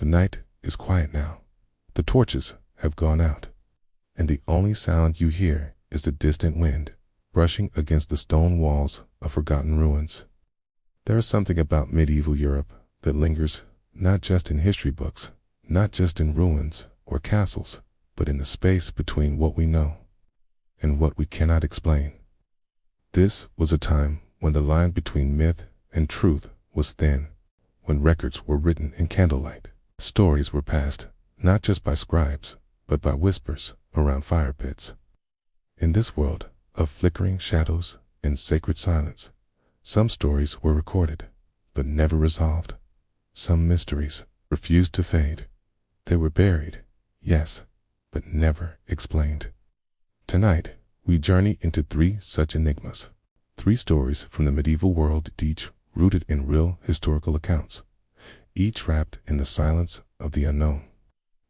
The night is quiet now. The torches have gone out, and the only sound you hear is the distant wind brushing against the stone walls of forgotten ruins. There is something about medieval Europe that lingers not just in history books, not just in ruins or castles, but in the space between what we know and what we cannot explain. This was a time when the line between myth and truth was thin, when records were written in candlelight. Stories were passed not just by scribes, but by whispers around fire pits. In this world of flickering shadows and sacred silence, some stories were recorded, but never resolved. Some mysteries refused to fade. They were buried, yes, but never explained. Tonight, we journey into 3 such enigmas. 3 stories from the medieval world, each rooted in real historical accounts, each wrapped in the silence of the unknown.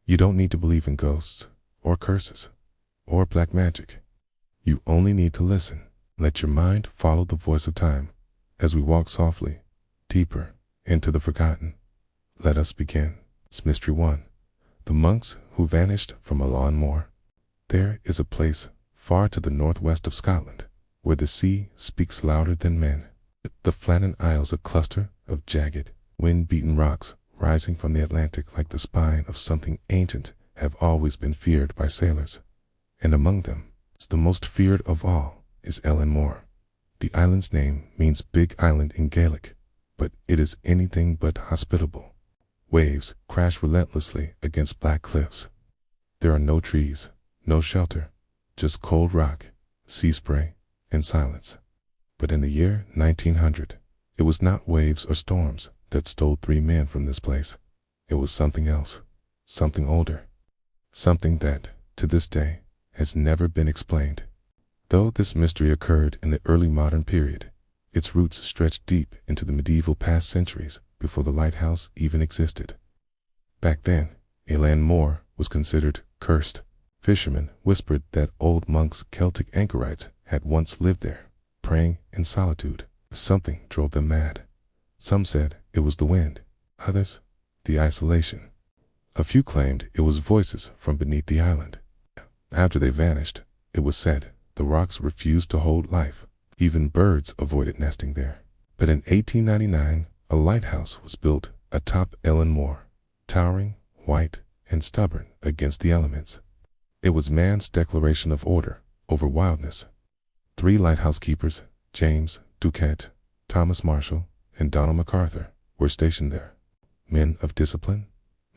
You don't need to believe in ghosts, or curses, or black magic. You only need to listen. Let your mind follow the voice of time as we walk softly, deeper into the forgotten. Let us begin. It's Mystery 1. The monks who vanished from Eilean Mor. There is a place far to the northwest of Scotland where the sea speaks louder than men. The Flannan Isles, a cluster of jagged, wind-beaten rocks rising from the Atlantic like the spine of something ancient, have always been feared by sailors. And among them, the most feared of all is Eilean Mor. The island's name means big island in Gaelic, but it is anything but hospitable. Waves crash relentlessly against black cliffs. There are no trees, no shelter, just cold rock, sea spray, and silence. But in the year 1900, it was not waves or storms that stole 3 men from this place. It was something else, something older, something that, to this day, has never been explained. Though this mystery occurred in the early modern period, its roots stretched deep into the medieval past centuries before the lighthouse even existed. Back then, Eilean Mor was considered cursed. Fishermen whispered that old monks, Celtic anchorites, had once lived there, praying in solitude. Something drove them mad. Some said it was the wind, others, the isolation. A few claimed it was voices from beneath the island. After they vanished, it was said the rocks refused to hold life. Even birds avoided nesting there. But in 1899, a lighthouse was built atop Eilean Mor, towering, white, and stubborn against the elements. It was man's declaration of order over wildness. 3 lighthouse keepers, James Duquette, Thomas Marshall, and Donald MacArthur, were stationed there. Men of discipline,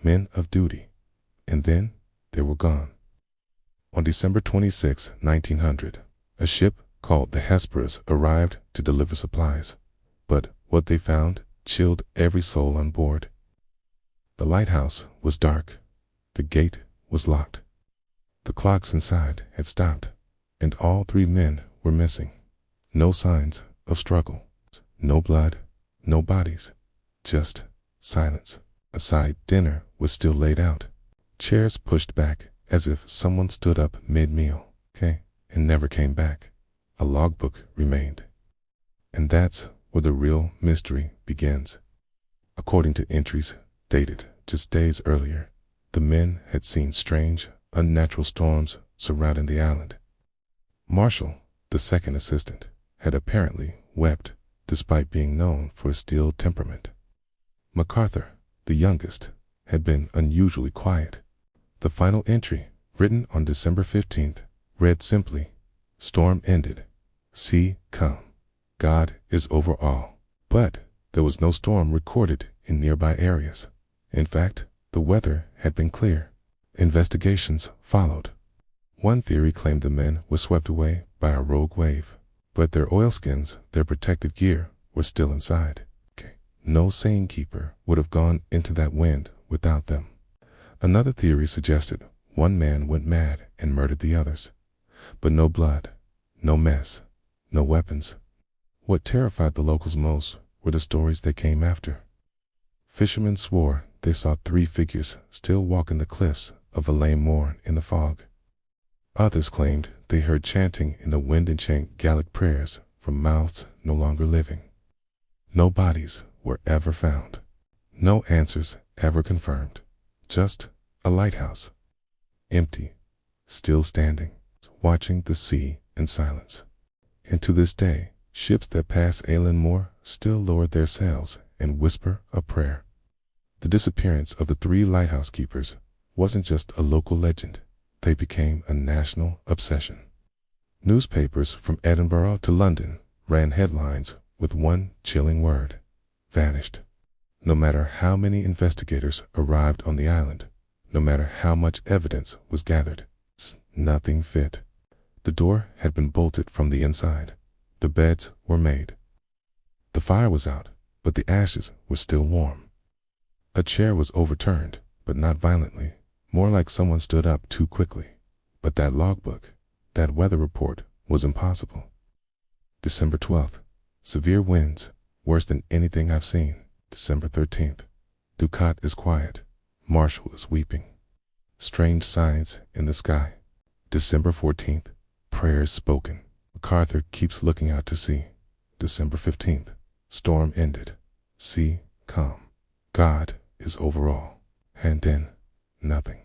men of duty. And then they were gone. On December 26, 1900, a ship called the Hesperus arrived to deliver supplies. But what they found chilled every soul on board. The lighthouse was dark. The gate was locked. The clocks inside had stopped, and all 3 men were missing. No signs of struggle, no blood, no bodies, just silence. A side dinner was still laid out, chairs pushed back as if someone stood up mid-meal, and never came back. A logbook remained. And that's where the real mystery begins. According to entries dated just days earlier, the men had seen strange, unnatural storms surrounding the island. Marshall, the second assistant, had apparently wept despite being known for his steel temperament. MacArthur, the youngest, had been unusually quiet. The final entry, written on December 15th, read simply, "Storm ended. Sea calm. God is over all." But there was no storm recorded in nearby areas. In fact, the weather had been clear. Investigations followed. One theory claimed the men were swept away by a rogue wave, but their oilskins, their protective gear, were still inside. No sane keeper would have gone into that wind without them. Another theory suggested one man went mad and murdered the others. But no blood, no mess, no weapons. What terrified the locals most were the stories that came after. Fishermen swore they saw 3 figures still walking the cliffs of Eilean Mor in the fog. Others claimed they heard chanting in the wind-enchant Gaelic prayers from mouths no longer living. No bodies were ever found. No answers ever confirmed. Just a lighthouse. Empty, still standing, watching the sea in silence. And to this day, ships that pass Eilean Mor still lower their sails and whisper a prayer. The disappearance of the 3 lighthouse keepers wasn't just a local legend. They became a national obsession. Newspapers from Edinburgh to London ran headlines with one chilling word: vanished. No matter how many investigators arrived on the island, no matter how much evidence was gathered, nothing fit. The door had been bolted from the inside. The beds were made. The fire was out, but the ashes were still warm. A chair was overturned, but not violently, more like someone stood up too quickly. But that logbook, that weather report, was impossible. December 12th. Severe winds, worse than anything I've seen. December 13th. Ducat is quiet. Marshall is weeping. Strange signs in the sky. December 14th. Prayers spoken. MacArthur keeps looking out to sea. December 15th. Storm ended. Sea calm. God is over all. And then, nothing.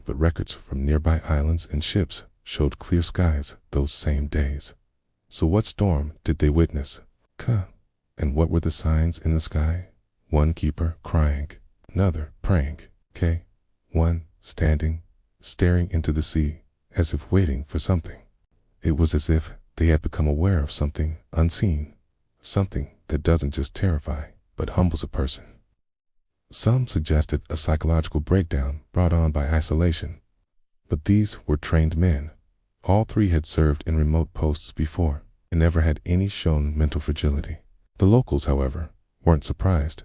But records from nearby islands and ships showed clear skies those same days. So what storm did they witness? And what were the signs in the sky? One keeper crying, another praying. One standing, staring into the sea, as if waiting for something. It was as if they had become aware of something unseen, something that doesn't just terrify, but humbles a person. Some suggested a psychological breakdown brought on by isolation. But these were trained men. All 3 had served in remote posts before, and never had any shown mental fragility. The locals, however, weren't surprised.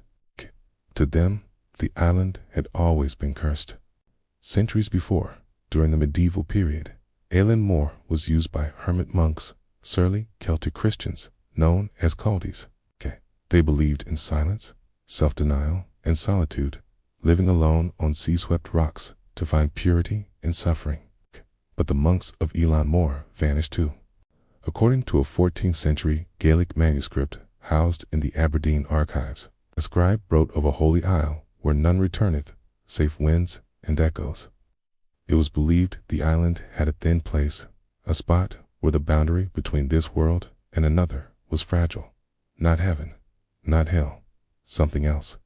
To them, the island had always been cursed. Centuries before, during the medieval period, Eilean Mor was used by hermit monks, surly Celtic Christians, known as cultists. They believed in silence, self-denial, and solitude, living alone on sea-swept rocks to find purity in suffering. But the monks of Eilean Mor vanished too. According to a 14th century Gaelic manuscript housed in the Aberdeen archives, a scribe wrote of a holy isle where none returneth, save winds and echoes. It was believed the island had a thin place, a spot where the boundary between this world and another was fragile. Not heaven, not hell, something else.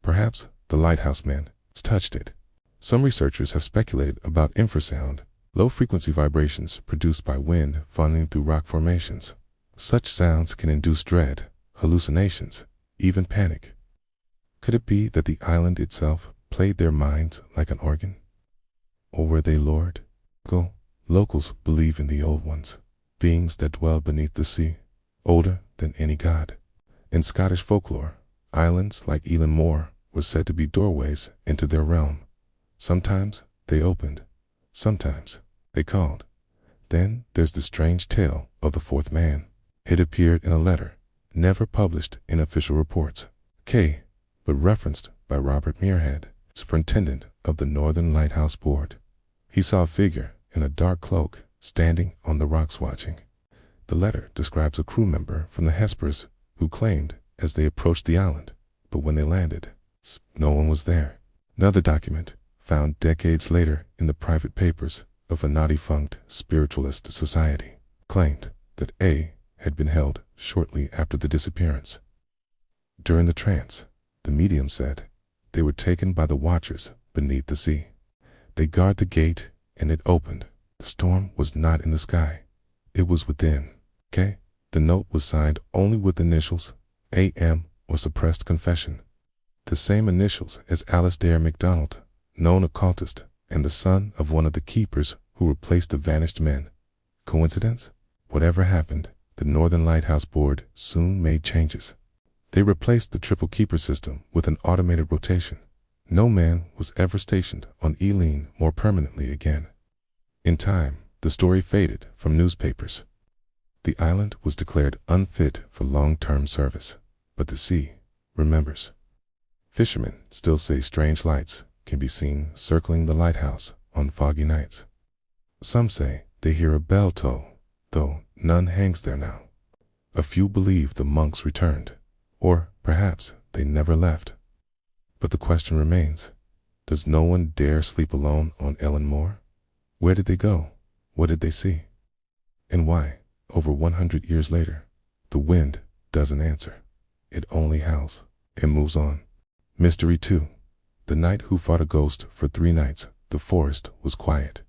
Perhaps the lighthouse men touched it. Some researchers have speculated about infrasound, low-frequency vibrations produced by wind funneling through rock formations. Such sounds can induce dread, hallucinations, even panic. Could it be that the island itself played their minds like an organ? Or were they lured? Locals believe in the old ones, beings that dwell beneath the sea, older than any god. In Scottish folklore, islands like Eilean Mor were said to be doorways into their realm. Sometimes they opened, sometimes they called. Then there's the strange tale of the 4th man. It appeared in a letter, never published in official reports, but referenced by Robert Muirhead, superintendent of the Northern Lighthouse Board. He saw a figure in a dark cloak standing on the rocks watching. The letter describes a crew member from the Hespers who claimed as they approached the island, but when they landed, no one was there. Another document, found decades later in the private papers of a now-defunct spiritualist society, claimed that A had been held shortly after the disappearance. During the trance, the medium said they were taken by the watchers beneath the sea. They guard the gate and it opened. The storm was not in the sky. It was within. The note was signed only with initials, AM or suppressed confession. The same initials as Alasdair MacDonald, known occultist and the son of one of the keepers who replaced the vanished men. Coincidence? Whatever happened, the Northern Lighthouse Board soon made changes. They replaced the triple keeper system with an automated rotation. No man was ever stationed on Eilean Mor permanently again. In time, the story faded from newspapers. The island was declared unfit for long-term service, but the sea remembers. Fishermen still say strange lights can be seen circling the lighthouse on foggy nights. Some say they hear a bell toll, though none hangs there now. A few believe the monks returned, or perhaps they never left. But the question remains, does no one dare sleep alone on Eilean Mor? Where did they go? What did they see? And why, over 100 years later, the wind doesn't answer. It only howls and moves on. Mystery 2. The knight who fought a ghost for 3 nights. The forest was quiet.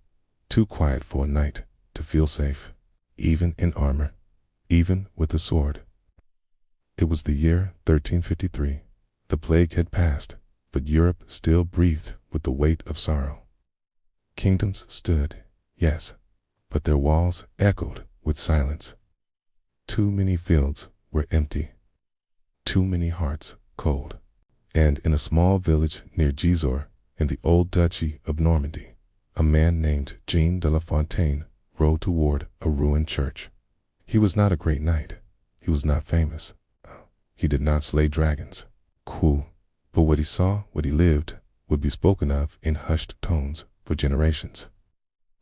Too quiet for a knight to feel safe, even in armor, even with a sword. It was the year 1353. The plague had passed, but Europe still breathed with the weight of sorrow. Kingdoms stood, yes, but their walls echoed with silence. Too many fields were empty. Too many hearts cold. And in a small village near Gisors, in the old duchy of Normandy, a man named Jean de la Fontaine rode toward a ruined church. He was not a great knight. He was not famous. He did not slay dragons. Cool. But what he saw, what he lived, would be spoken of in hushed tones for generations.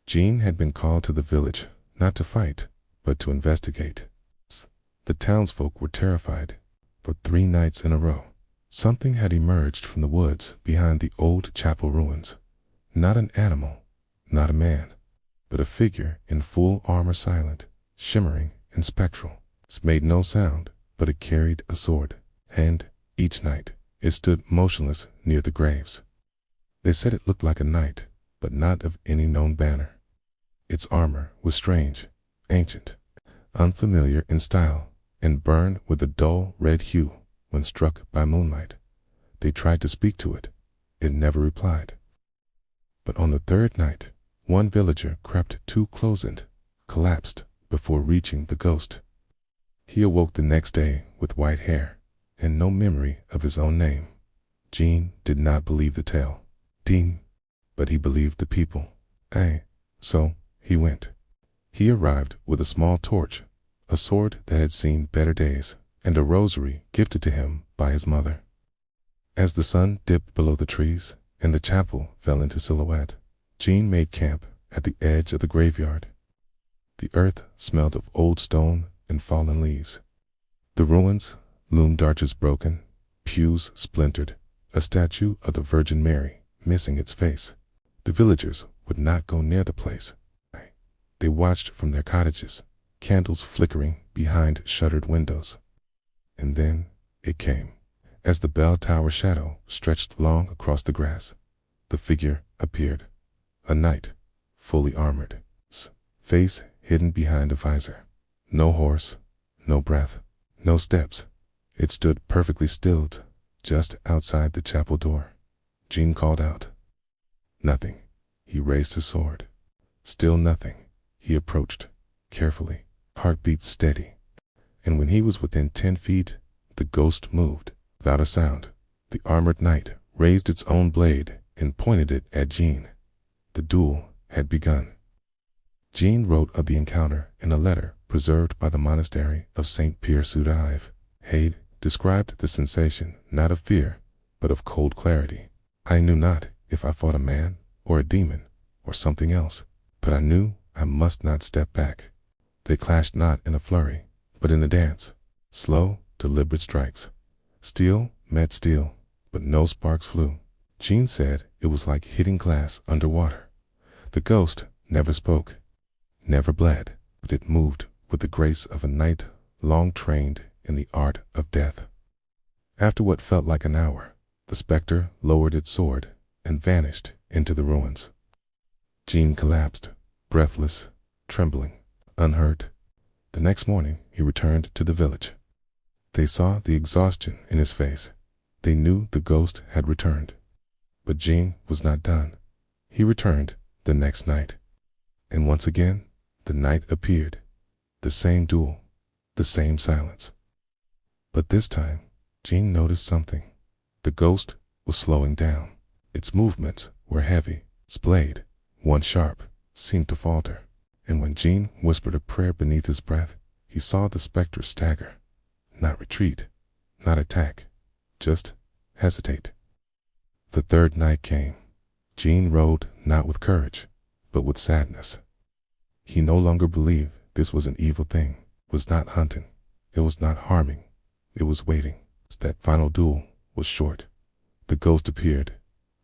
Jean had been called to the village, not to fight, but to investigate. The townsfolk were terrified. For 3 nights in a row, something had emerged from the woods behind the old chapel ruins. Not an animal, not a man, but a figure in full armor, silent, shimmering, and spectral. It made no sound, but it carried a sword, and, each night, it stood motionless near the graves. They said it looked like a knight, but not of any known banner. Its armor was strange, ancient, unfamiliar in style, and burned with a dull red hue when struck by moonlight. They tried to speak to it. It never replied. But on the 3rd night, one villager crept too close and collapsed before reaching the ghost. He awoke the next day with white hair and no memory of his own name. Jean did not believe the tale. But he believed the people. So he went. He arrived with a small torch, a sword that had seen better days, and a rosary gifted to him by his mother. As the sun dipped below the trees and the chapel fell into silhouette, Jean made camp at the edge of the graveyard. The earth smelled of old stone and fallen leaves. The ruins loomed, arches broken, pews splintered, a statue of the Virgin Mary missing its face. The villagers would not go near the place. They watched from their cottages, candles flickering behind shuttered windows. And then it came. As the bell tower shadow stretched long across the grass, the figure appeared. A knight, fully armored, face hidden behind a visor. No horse, no breath, no steps. It stood perfectly stilled, just outside the chapel door. Jean called out. Nothing. He raised his sword. Still nothing. He approached, carefully, heartbeat steady. And when he was within 10 feet, the ghost moved. Without a sound, the armored knight raised its own blade and pointed it at Jean. The duel had begun. Jean wrote of the encounter in a letter preserved by the monastery of St. Pierre-sur-Dive. Haid described the sensation not of fear, but of cold clarity. I knew not if I fought a man or a demon or something else, but I knew I must not step back. They clashed not in a flurry, but in a dance. Slow, deliberate strikes. Steel met steel, but no sparks flew. Jean said it was like hitting glass underwater. The ghost never spoke, never bled, but it moved with the grace of a knight long trained in the art of death. After what felt like an hour, the specter lowered its sword and vanished into the ruins. Jean collapsed, breathless, trembling, unhurt. The next morning he returned to the village. They saw the exhaustion in his face. They knew the ghost had returned. But Jean was not done. He returned the next night. And once again, the night appeared. The same duel, the same silence. But this time, Jean noticed something. The ghost was slowing down. Its movements were heavy. Its blade, once sharp, seemed to falter. And when Jean whispered a prayer beneath his breath, he saw the specter stagger. Not retreat, not attack, just hesitate. The 3rd night came. Jean rode not with courage, but with sadness. He no longer believed this was an evil thing. It was not hunting. It was not harming. It was waiting. That final duel was short. The ghost appeared.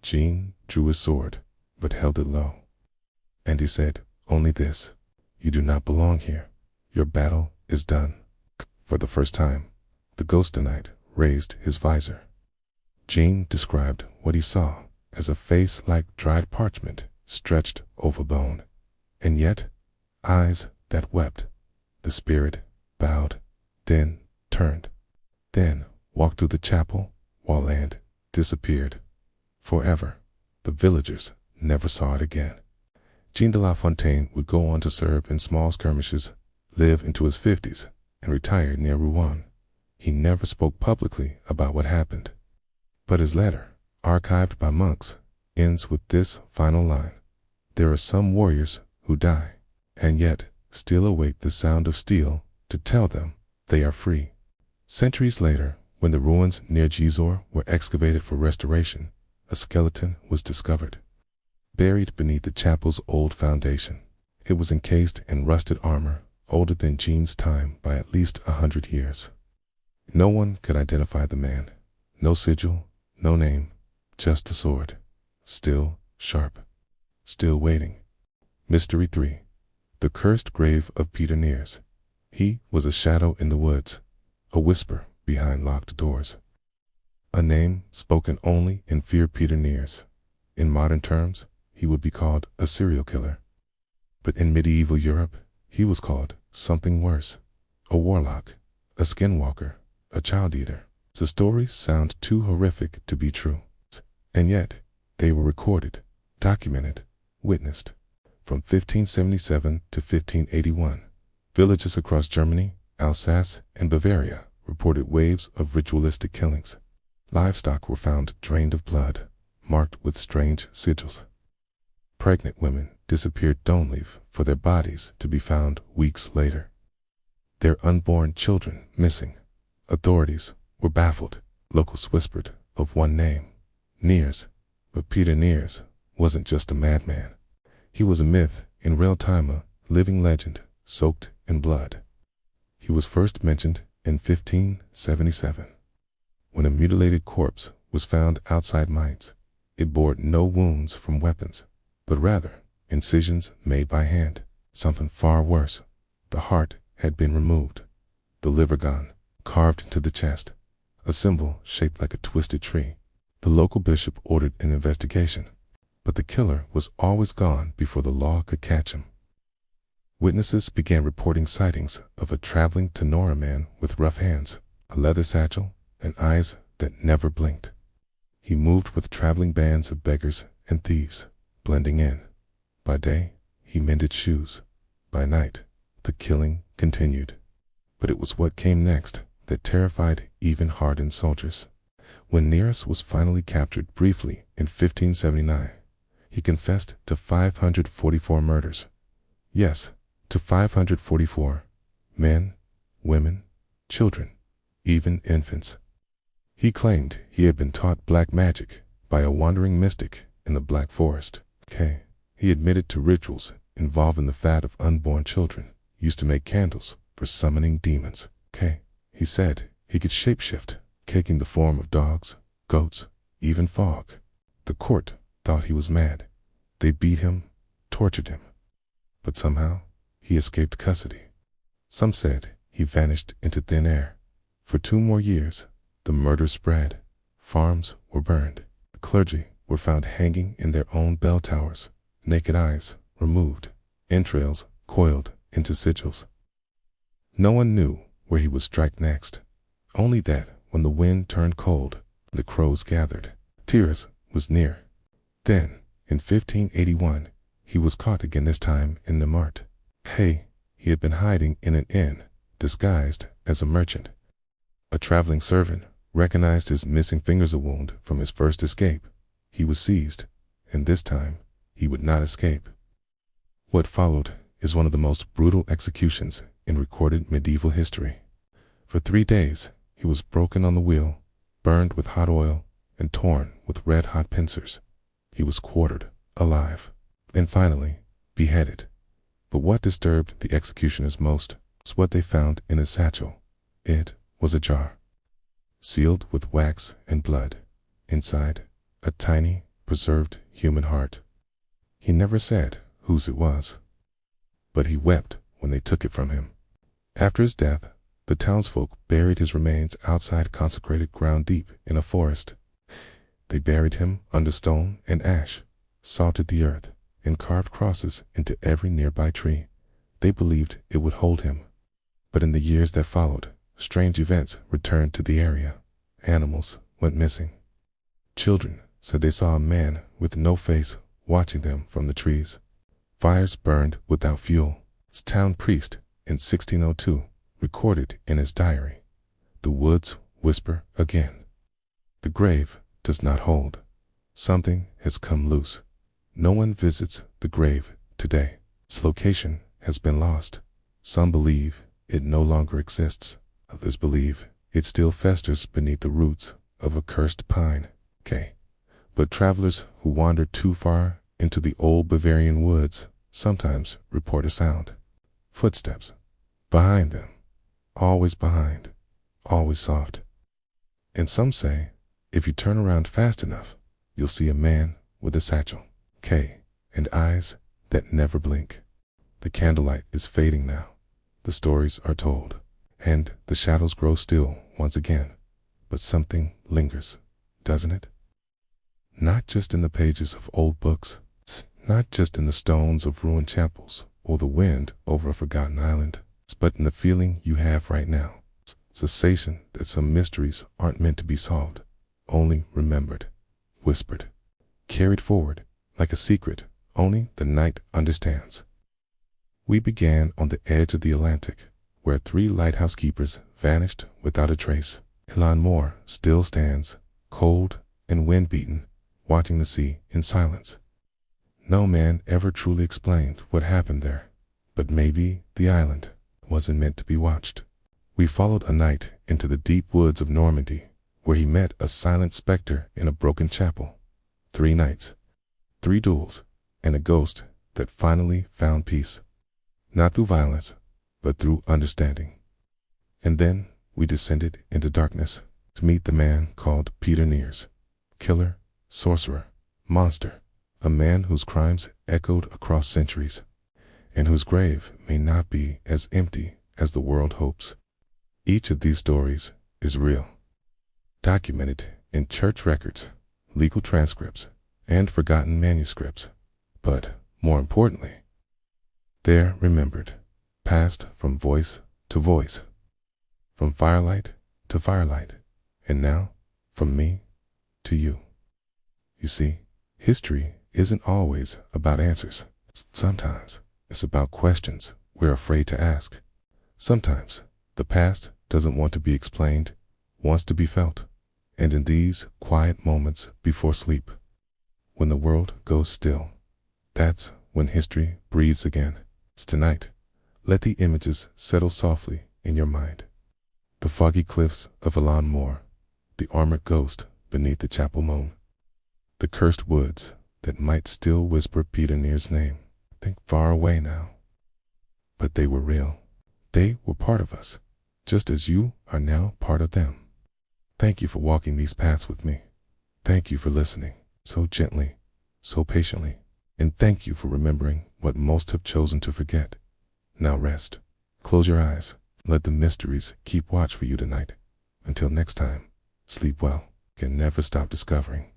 Jean drew his sword, but held it low. And he said, "Only this. You do not belong here. Your battle is done." For the first time, the ghost knight raised his visor. Jean described what he saw as a face like dried parchment stretched over bone, and yet eyes that wept. The spirit bowed, then turned, then walked through the chapel wall and disappeared forever. The villagers never saw it again. Jean de La Fontaine would go on to serve in small skirmishes, live into his 50s, and retire near Rouen. He never spoke publicly about what happened. But his letter, archived by monks, ends with this final line: "There are some warriors who die, and yet still await the sound of steel to tell them they are free." Centuries later, when the ruins near Gisors were excavated for restoration, a skeleton was discovered, buried beneath the chapel's old foundation. It was encased in rusted armor, older than Jean's time by at least 100 years. No one could identify the man. No sigil, no name, just a sword. Still sharp. Still waiting. Mystery 3. The cursed grave of Peter Niers. He was a shadow in the woods, a whisper behind locked doors. A name spoken only in fear. Peter Niers. In modern terms, he would be called a serial killer. But in medieval Europe, he was called something worse: a warlock, a skinwalker, a child eater. The stories sound too horrific to be true, and yet they were recorded, documented, witnessed. From 1577 to 1581, villages across Germany, Alsace, and Bavaria reported waves of ritualistic killings. Livestock were found drained of blood, marked with strange sigils. Pregnant women disappeared, don't leave for their bodies to be found weeks later. Their unborn children missing. Authorities were baffled. Locals whispered of one name, Niers. But Peter Niers wasn't just a madman. He was a myth in real time, a living legend soaked in blood. He was first mentioned in 1577, when a mutilated corpse was found outside Mainz. It bore no wounds from weapons, but rather incisions made by hand. Something far worse. The heart had been removed, the liver gone, carved into the chest, a symbol shaped like a twisted tree. The local bishop ordered an investigation, but the killer was always gone before the law could catch him. Witnesses began reporting sightings of a traveling Tenora man with rough hands, a leather satchel, and eyes that never blinked. He moved with traveling bands of beggars and thieves, blending in. By day, he mended shoes. By night, the killing continued. But it was what came next that terrified even hardened soldiers. When Niers was finally captured briefly in 1579, he confessed to 544 murders. Yes, to 544 men, women, children, even infants. He claimed he had been taught black magic by a wandering mystic in the Black Forest. He admitted to rituals involving the fat of unborn children used to make candles for summoning demons. He said he could shapeshift, taking the form of dogs, goats, even fog. The court thought he was mad. They beat him, tortured him. But somehow, he escaped custody. Some said he vanished into thin air. For 2 more years, the murder spread. Farms were burned. The clergy were found hanging in their own bell towers, naked eyes removed, entrails coiled into sigils. No one knew where he would strike next, only that when the wind turned cold, the crows gathered. Thiers was near. Then, in 1581, he was caught again, this time in Namart. He had been hiding in an inn, disguised as a merchant. A traveling servant recognized his missing fingers, a wound from his first escape. He was seized, and this time, he would not escape. What followed is one of the most brutal executions in recorded medieval history. For 3 days, he was broken on the wheel, burned with hot oil, and torn with red-hot pincers. He was quartered alive, and finally beheaded. But what disturbed the executioners most was what they found in his satchel. It was a jar, sealed with wax and blood. Inside, a tiny, preserved human heart. He never said whose it was, but he wept when they took it from him. After his death, the townsfolk buried his remains outside consecrated ground deep in a forest. They buried him under stone and ash, salted the earth, and carved crosses into every nearby tree. They believed it would hold him. But in the years that followed, strange events returned to the area. Animals went missing. Children said they saw a man with no face watching them from the trees. Fires burned without fuel. Its town priest in 1602 recorded in his diary, "The woods whisper again. The grave does not hold. Something has come loose. No one visits the grave today. Its location has been lost. Some believe it no longer exists. Others believe it still festers beneath the roots of a cursed pine. But travelers who wander too far into the old Bavarian woods sometimes report a sound. Footsteps. Behind them. Always behind. Always soft. And some say, if you turn around fast enough, you'll see a man with a satchel, and eyes that never blink. The candlelight is fading now. The stories are told, and the shadows grow still once again. But something lingers, doesn't it? Not just in the pages of old books, not just in the stones of ruined chapels or the wind over a forgotten island, but in the feeling you have right now. Sensation that some mysteries aren't meant to be solved, only remembered, whispered, carried forward like a secret only the night understands. We began on the edge of the Atlantic, where 3 lighthouse keepers vanished without a trace. Eilean Mor still stands, cold and wind-beaten, watching the sea in silence. No man ever truly explained what happened there, but maybe the island wasn't meant to be watched. We followed a knight into the deep woods of Normandy, where he met a silent specter in a broken chapel. 3 nights, 3 duels, and a ghost that finally found peace. Not through violence, but through understanding. And then we descended into darkness to meet the man called Peter Niers. Killer, sorcerer, monster, a man whose crimes echoed across centuries, and whose grave may not be as empty as the world hopes. Each of these stories is real, documented in church records, legal transcripts, and forgotten manuscripts. But, more importantly, they're remembered, passed from voice to voice, from firelight to firelight, and now from me to you. You see, history isn't always about answers. Sometimes it's about questions we're afraid to ask. Sometimes the past doesn't want to be explained, wants to be felt. And in these quiet moments before sleep, when the world goes still, that's when history breathes again. Tonight, let the images settle softly in your mind. The foggy cliffs of Eilean Mor, the armored ghost beneath the chapel moon, the cursed woods that might still whisper Peter Niers' name. Think far away now. But they were real. They were part of us, just as you are now part of them. Thank you for walking these paths with me. Thank you for listening so gently, so patiently, and thank you for remembering what most have chosen to forget. Now rest. Close your eyes. Let the mysteries keep watch for you tonight. Until next time, sleep well. Can never stop discovering.